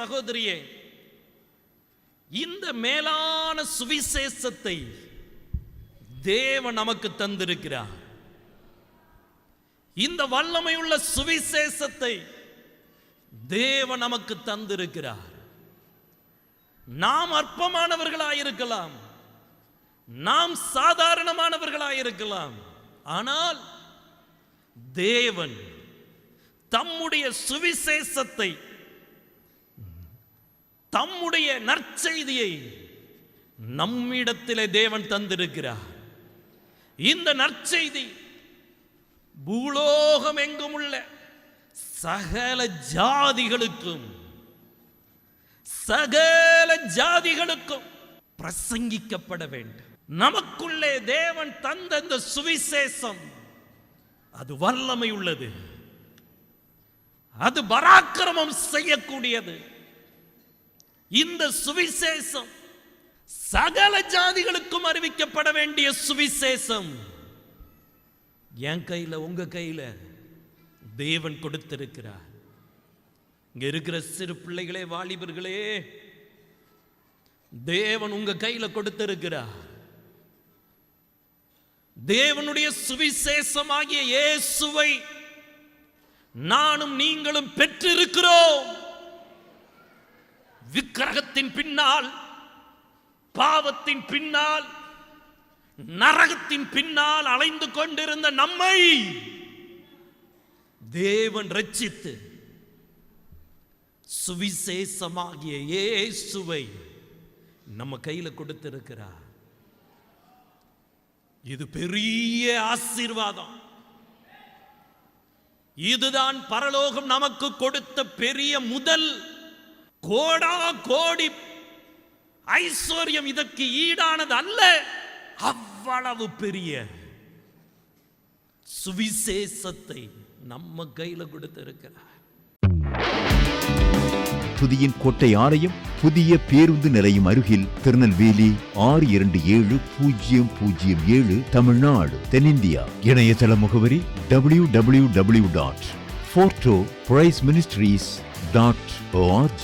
சகோதரியே, இந்த மேலான சுவிசேஷத்தை தேவன் நமக்கு தந்திருக்கிறார். இந்த வல்லமையுள்ள சுவிசேஷத்தை தேவன் நமக்கு தந்திருக்கிறார். நாம் அற்பமானவர்களாயிருக்கலாம், நாம் சாதாரணமானவர்களாயிருக்கலாம், ஆனால் தேவன் தம்முடைய சுவிசேஷத்தை, தம்முடைய நற்செய்தியை நம்மிடத்திலே தேவன் தந்திருக்கிறார். இந்த நற்செய்தி பூலோகம் எங்கும் உள்ள சகல ஜாதிகளுக்கும் பிரசங்கிக்கப்பட வேண்டும். நமக்குள்ளே தேவன் தந்த இந்த சுவிசேஷம் அது வல்லமை உள்ளது, அது பராக்கிரமம் செய்யக்கூடியது. இந்த சுவிசேஷம் சகல ஜாதிகளுக்கும் அறிவிக்கப்பட வேண்டிய சுவிசேஷம் என் கையில, உங்க கையில தேவன் கொடுத்திருக்கிறார். இங்க இருக்கிற சிறு பிள்ளைகளே, வாலிபர்களே, தேவன் உங்க கையில கொடுத்திருக்கிறார். தேவனுடைய சுவிசேஷமாகிய இயேசுவை நானும் நீங்களும் பெற்றிருக்கிறோம். விக்கிரகத்தின் பின்னால், பாவத்தின் பின்னால், நரகத்தின் பின்னால் அலைந்து கொண்டிருந்த நம்மை தேவன் ரட்சித்து சுவிசேஷமாகிய இயேசுவை நம்ம கையில கொடுத்திருக்கிறார். இது பெரிய ஆசீர்வாதம். இதுதான் பரலோகம் நமக்கு கொடுத்த பெரிய முதல் கோடா கோடி ஐஸ்வர்யம். இதற்கு ஈடானது அல்ல. அவ்வளவு பெரிய சுவிசேஷத்தை நம்ம கையில கொடுத்திருக்கிறார். துதியின் கோட்டை ஆலயம் புதிய பேருந்து நிலையம் அருகில், திருநெல்வேலி 620007 தமிழ்நாடு, தென்னிந்தியா. இணையதள முகவரி www.fortopriceministries.org.